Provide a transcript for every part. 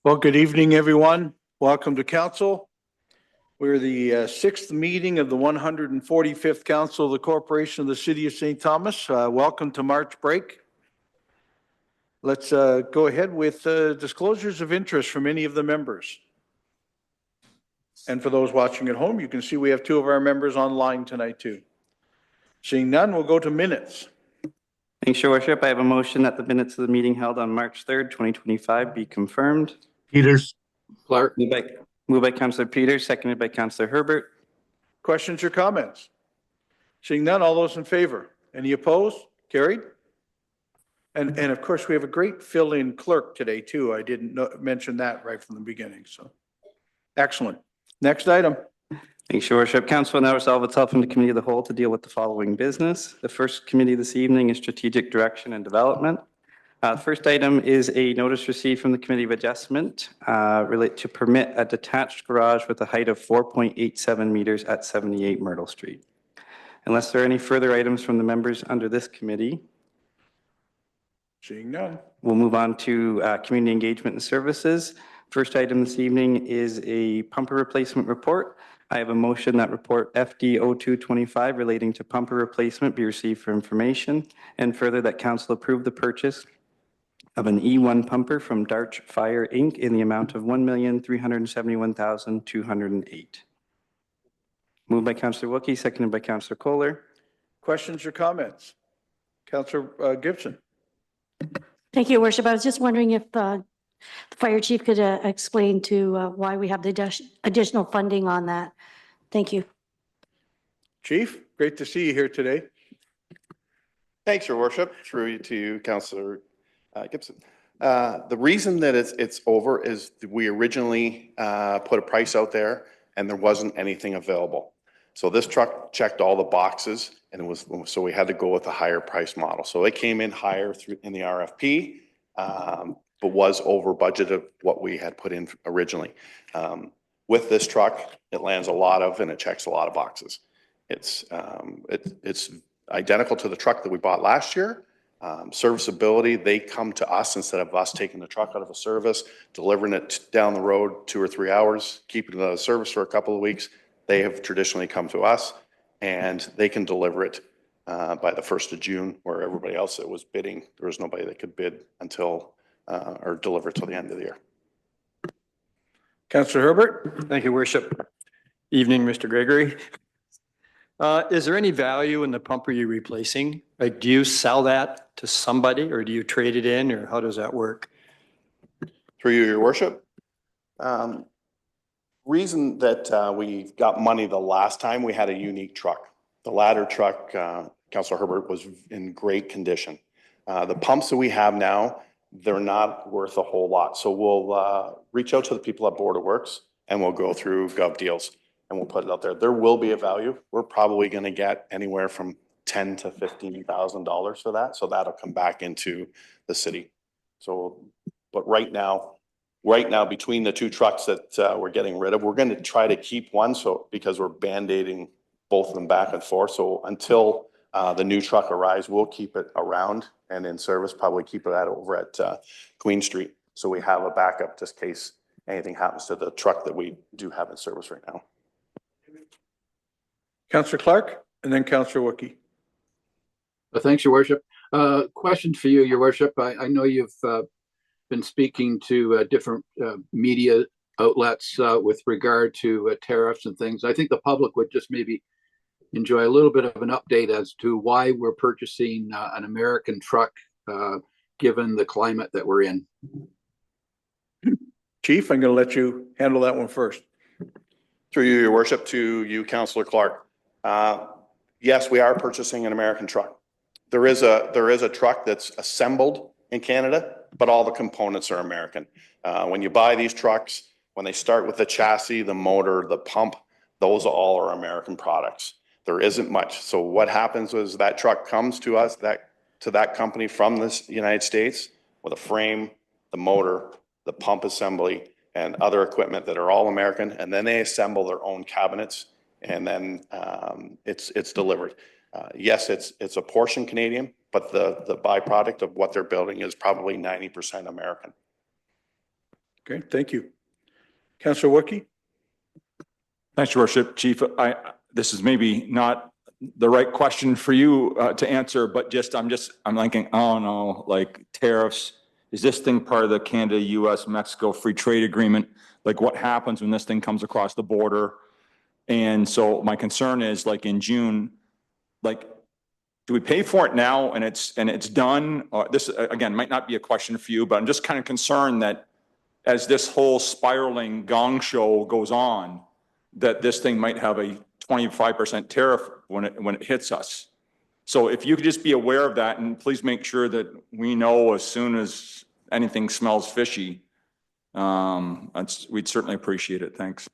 Well, good evening, everyone. Welcome to council. We're the sixth meeting of the 145th Council of the Corporation of the City of St. Thomas. Welcome to March break. Let's go ahead with disclosures of interest from any of the members. And for those watching at home, you can see we have two of our members online tonight too. Seeing none, we'll go to minutes. Thanks, Your Worship. I have a motion that the minutes of the meeting held on March 3rd, 2025 be confirmed. Peters. Clark. Moved by Councillor Peters, seconded by Councillor Herbert. Questions or comments? Seeing none, all those in favor? Any opposed? Carried. And of course, we have a great fill-in clerk today too. I didn't mention that right from the beginning. So excellent. Next item. Thanks, Your Worship. Council will now resolve itself into Committee of the Whole to deal with the following business. The first committee this evening is Strategic Direction and Development. The first item is a notice received from the Committee of Adjustment relate to permit a detached garage with a height of 4.87 meters at 78 Myrtle Street. Unless there are any further items from the members under this committee, Seeing none. we'll move on to Community Engagement and Services. First item this evening is a pumper replacement report. I have a motion that report FD 0225 relating to pumper replacement be received for information, and further that council approve the purchase of an E1 pumper from Darch Fire Inc. in the amount of $1,371,208. Moved by Councillor Wookey, seconded by Councillor Kohler. Questions or comments? Councillor Gibson. Thank you, Your Worship. I was just wondering if the fire chief could explain to why we have the additional funding on that. Thank you. Chief, great to see you here today. Thanks, Your Worship. Through to Councillor Gibson. The reason that it's over is we originally put a price out there and there wasn't anything available. So this truck checked all the boxes and so we had to go with a higher price model. So it came in higher in the RFP, but was over budget of what we had put in originally. With this truck, it lands a lot of and it checks a lot of boxes. It's identical to the truck that we bought last year. Serviceability, they come to us instead of us taking the truck out of a service, delivering it down the road 2 or 3 hours, keeping it out of service for a couple of weeks. They have traditionally come to us and they can deliver it by the 1st of June, where everybody else that was bidding, there was nobody that could bid until or deliver till the end of the year. Councillor Herbert. Thank you, Worship. Evening, Mr. Gregory. Is there any value in the pumper you're replacing? Like, do you sell that to somebody or do you trade it in, or how does that work? Through you, Your Worship. Reason that we got money the last time, we had a unique truck. The ladder truck, Councillor Herbert, was in great condition. The pumps that we have now, they're not worth a whole lot. So we'll reach out to the people at Board of Works and we'll go through Gov Deals and we'll put it out there. There will be a value. We're probably going to get anywhere from $10,000 to $15,000 for that. So that'll come back into the city. So, but right now between the two trucks that we're getting rid of, we're going to try to keep one. So because we're band-aiding both of them back and forth. So until the new truck arrives, we'll keep it around and in service, probably keep it over at Queen Street. So we have a backup just in case anything happens to the truck that we do have in service right now. Councillor Clark and then Councillor Wookey. Thanks, Your Worship. Question for you, Your Worship. I know you've been speaking to different media outlets with regard to tariffs and things. I think the public would just maybe enjoy a little bit of an update as to why we're purchasing an American truck, given the climate that we're in. Chief, I'm going to let you handle that one first. Through you, Your Worship, to you, Councillor Clark. Yes, we are purchasing an American truck. There is a truck that's assembled in Canada, but all the components are American. When you buy these trucks, when they start with the chassis, the motor, the pump, those all are American products. There isn't much. So what happens is that truck comes to us, to that company from the United States with a frame, the motor, the pump assembly, and other equipment that are all American, and then they assemble their own cabinets, and then it's delivered. Yes, it's a portion Canadian, but the byproduct of what they're building is probably 90% American. Okay, thank you. Councillor Wookie? Thanks, Your Worship. Chief, this is maybe not the right question for you to answer, but I'm thinking, oh no, like tariffs. Is this thing part of the Canada, US, Mexico free trade agreement? Like what happens when this thing comes across the border? And so my concern is like in June, like, do we pay for it now and it's done? This again, might not be a question for you, but I'm just kind of concerned that as this whole spiraling gong show goes on, that this thing might have a 25% tariff when it hits us. So if you could just be aware of that and please make sure that we know as soon as anything smells fishy, we'd certainly appreciate it. Thanks.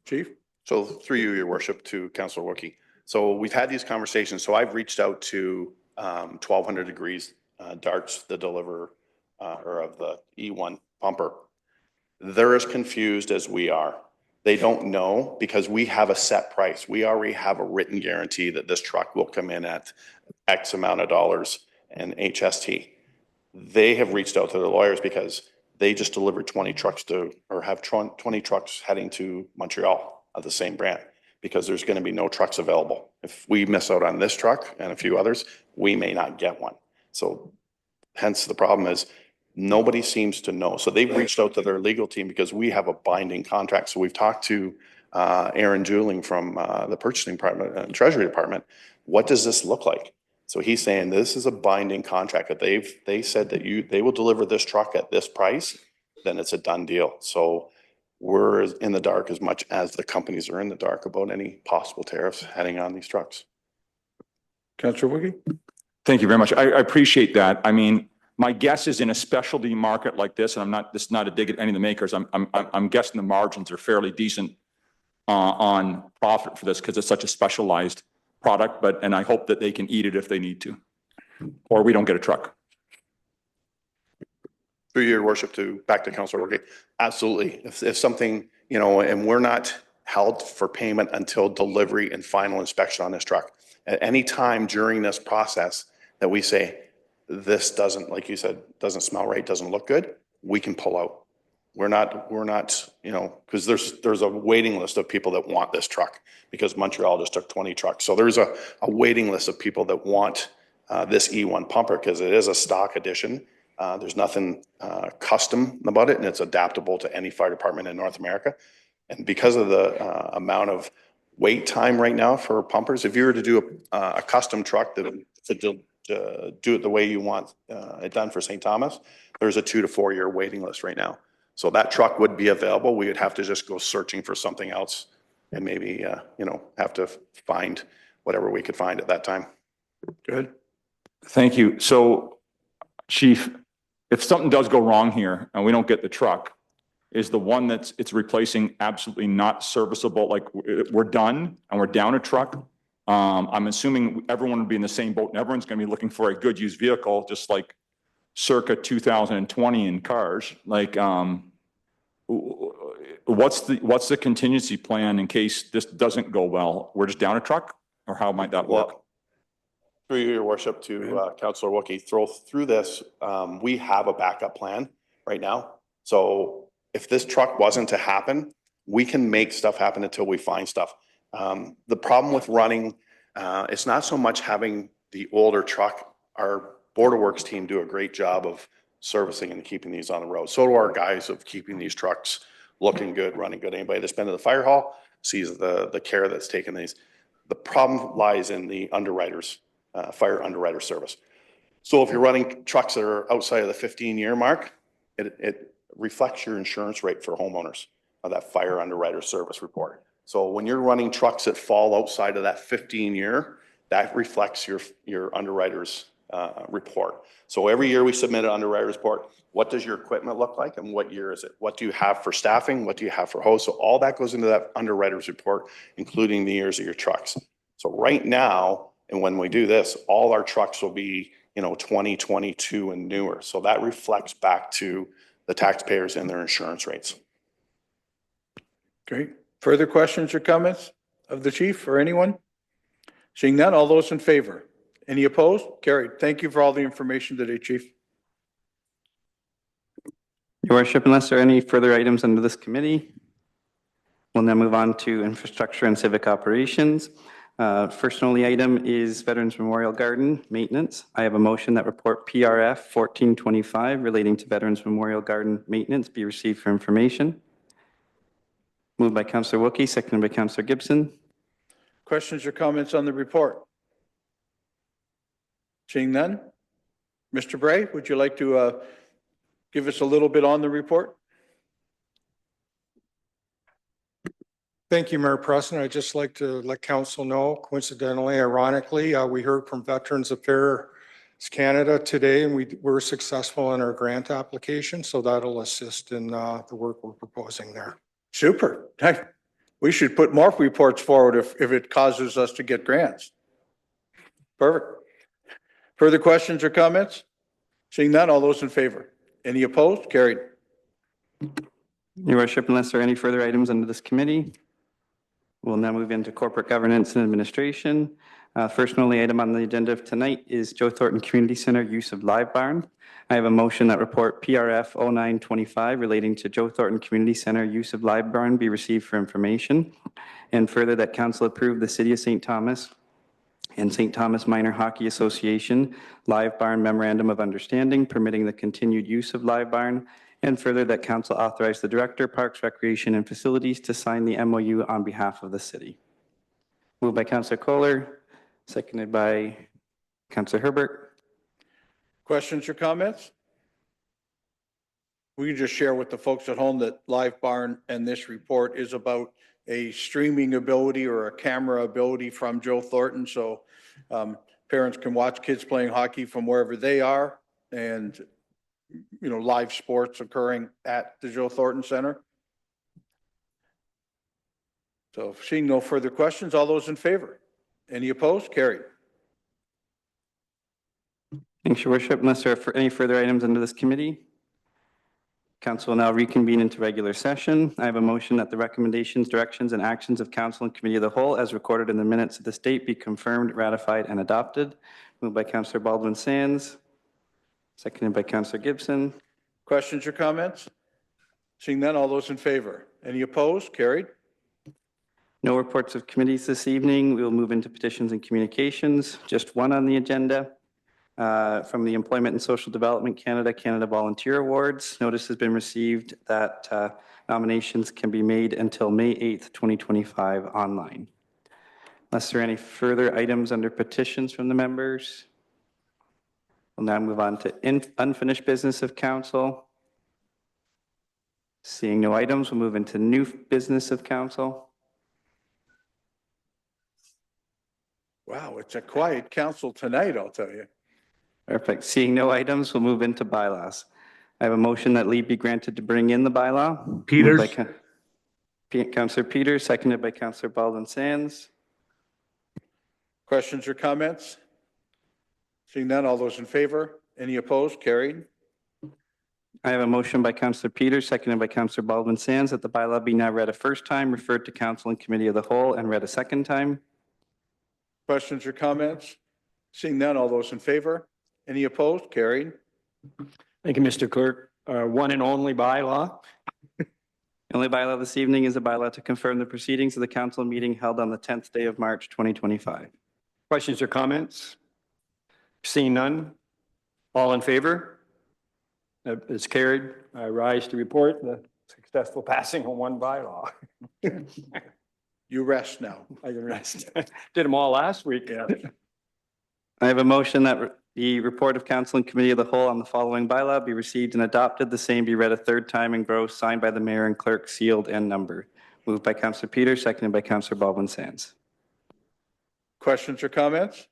Chief? So through you, Your Worship, to Councillor Wookie. So we've had these conversations. So I've reached out to 1200 Degrees Darts, the deliverer or of the E1 pumper. They're as confused as we are. They don't know because we have a set price. We already have a written guarantee that this truck will come in at X amount of dollars and HST. They have reached out to their lawyers because they just delivered 20 trucks or have 20 trucks heading to Montreal of the same brand because there's going to be no trucks available. If we miss out on this truck and a few others, we may not get one. So hence the problem is nobody seems to know. So they've reached out to their legal team because we have a binding contract. So we've talked to Aaron Juling from the purchasing department and treasury department. What does this look like? So he's saying this is a binding contract that they said that they will deliver this truck at this price, then it's a done deal. So we're in the dark as much as the companies are in the dark about any possible tariffs heading on these trucks. Councillor Wookie? Thank you very much. I appreciate that. I mean, my guess is in a specialty market like this, and this is not a dig at any of the makers. I'm guessing the margins are fairly decent on profit for this because it's such a specialized product. And I hope that they can eat it if they need to, or we don't get a truck. Through your worship, back to Councillor Wookie. Absolutely. If something, and we're not held for payment until delivery and final inspection on this truck. At any time during this process that we say, this doesn't, like you said, doesn't smell right, doesn't look good, we can pull out. We're not, because there's a waiting list of people that want this truck because Montreal just took 20 trucks. So there's a waiting list of people that want this E1 pumper because it is a stock edition. There's nothing custom about it and it's adaptable to any fire department in North America. And because of the amount of wait time right now for pumpers, if you were to do a custom truck to do it the way you want it done for St. Thomas, there's a 2 to 4 year waiting list right now. So that truck would be available. We would have to just go searching for something else and maybe, have to find whatever we could find at that time. Good. Thank you. So, Chief, if something does go wrong here and we don't get the truck, is the one it's replacing absolutely not serviceable? Like we're done and we're down a truck? I'm assuming everyone would be in the same boat and everyone's going to be looking for a good used vehicle, just like circa 2020 in cars. Like, what's the contingency plan in case this doesn't go well? We're just down a truck, or how might that work? Well, through your worship to Councillor Wookie, through this, we have a backup plan right now. So if this truck wasn't to happen, we can make stuff happen until we find stuff. The problem with running, it's not so much having the older truck. Our Border Works team do a great job of servicing and keeping these on the road. So do our guys of keeping these trucks looking good, running good. Anybody that's been to the fire hall sees the care that's taken these. The problem lies in the underwriters, fire underwriter service. So if you're running trucks that are outside of the 15-year mark, it reflects your insurance rate for homeowners of that fire underwriter service report. So when you're running trucks that fall outside of that 15-year, that reflects your underwriter's report. So every year we submit an underwriter's report. What does your equipment look like and what year is it? What do you have for staffing? What do you have for hose? So all that goes into that underwriter's report, including the years of your trucks. So right now, and when we do this, all our trucks will be, 2022 and newer. So that reflects back to the taxpayers and their insurance rates. Great. Further questions or comments of the chief or anyone? Seeing none, all those in favor? Any opposed? Carried. Thank you for all the information today, Chief. Your worship, unless there are any further items under this committee, we'll now move on to infrastructure and civic operations. First and only item is Veterans Memorial Garden maintenance. I have a motion that report PRF 1425 relating to Veterans Memorial Garden maintenance be received for information. Moved by Councillor Wookie, seconded by Councillor Gibson. Questions or comments on the report? Seeing none? Mr. Bray, would you like to give us a little bit on the report? Thank you, Mayor Preston. I'd just like to let council know, coincidentally, ironically, we heard from Veterans Affairs Canada today, and we were successful in our grant application, so that'll assist in the work we're proposing there. Super. Hey, we should put more reports forward if it causes us to get grants. Perfect. Further questions or comments? Seeing none, all those in favor? Any opposed? Carried. Your worship, unless there are any further items under this committee, we'll now move into corporate governance and administration. First and only item on the agenda of tonight is Joe Thornton Community Center use of Live Barn. I have a motion that report PRF 0925 relating to Joe Thornton Community Center use of Live Barn be received for information, and further that council approve the City of St. Thomas and St. Thomas Minor Hockey Association Live Barn Memorandum of Understanding permitting the continued use of Live Barn, and further that council authorize the Director, Parks, Recreation, and Facilities to sign the MOU on behalf of the city. Moved by Councillor Kohler, seconded by Councillor Herbert. Questions or comments? We can just share with the folks at home that Live Barn and this report is about a streaming ability or a camera ability from Joe Thornton. So parents can watch kids playing hockey from wherever they are, and live sports occurring at the Joe Thornton Center. So seeing no further questions, all those in favor? Any opposed? Carried. Thanks, Your Worship. Unless there are any further items under this committee, council will now reconvene into regular session. I have a motion that the recommendations, directions, and actions of council and committee of the whole as recorded in the minutes of this date be confirmed, ratified, and adopted. Moved by Councillor Baldwin Sands, seconded by Councillor Gibson. Questions or comments? Seeing none, all those in favor? Any opposed? Carried. No reports of committees this evening. We will move into petitions and communications. Just one on the agenda. From the Employment and Social Development Canada Volunteer Awards. Notice has been received that nominations can be made until May 8th, 2025 online. Unless there are any further items under petitions from the members, we'll now move on to unfinished business of council. Seeing no items, we'll move into new business of council. Wow, it's a quiet council tonight, I'll tell you. Perfect. Seeing no items, we'll move into bylaws. I have a motion that leave be granted to bring in the bylaw. Peters. Councillor Peters, seconded by Councillor Baldwin Sands. Questions or comments? Seeing none, all those in favor? Any opposed? Carried. I have a motion by Councillor Peters, seconded by Councillor Baldwin Sands, that the bylaw be now read a first time, referred to council and committee of the whole, and read a second time. Questions or comments? Seeing none, all those in favor? Any opposed? Carried. Thank you, Mr. Clerk. One and only bylaw. The only bylaw this evening is a bylaw to confirm the proceedings of the council meeting held on the 10th day of March, 2025. Questions or comments? Seeing none. All in favor? It's carried. I rise to report the successful passing of one bylaw. You rest now. I can rest. Did them all last week. Yeah. I have a motion that the report of council and committee of the whole on the following bylaw be received and adopted. The same be read a third time and gross, signed by the mayor and clerk, sealed and numbered. Moved by Councillor Peters, seconded by Councillor Baldwin Sands. Questions or comments?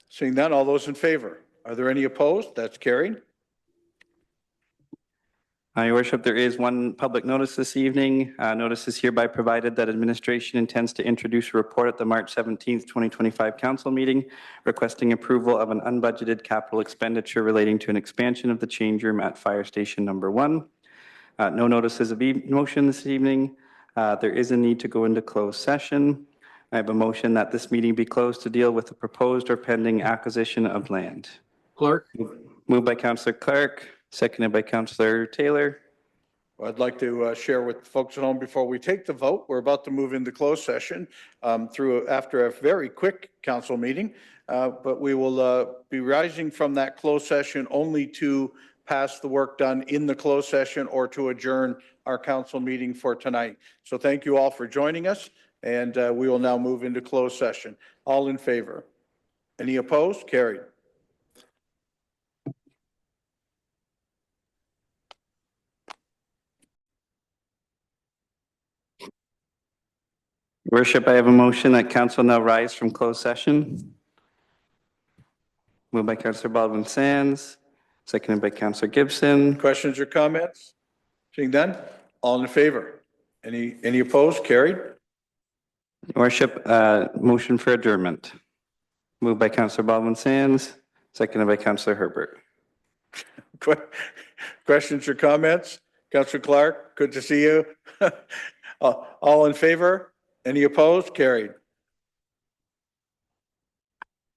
Seeing none, all those in favor? Are there any opposed? That's carried. Your worship, there is one public notice this evening. Notice is hereby provided that administration intends to introduce a report at the March 17th, 2025 council meeting requesting approval of an unbudgeted capital expenditure relating to an expansion of the change room at Fire Station Number 1. No notices of motion this evening. There is a need to go into closed session. I have a motion that this meeting be closed to deal with the proposed or pending acquisition of land. Clark? Moved by Councillor Clark, seconded by Councillor Taylor. I'd like to share with folks at home before we take the vote. We're about to move into closed session after a very quick council meeting. But we will be rising from that closed session only to pass the work done in the closed session or to adjourn our council meeting for tonight. So thank you all for joining us, and we will now move into closed session. All in favor? Any opposed? Carried. Worship, I have a motion that council now rise from closed session. Moved by Councillor Baldwin Sands, seconded by Councillor Gibson. Questions or comments? Seeing none? All in favor? Any opposed? Carried. Worship, motion for adjournment. Moved by Councillor Baldwin Sands, seconded by Councillor Herbert. Questions or comments? Councillor Clark, good to see you. All in favor? Any opposed? Carried.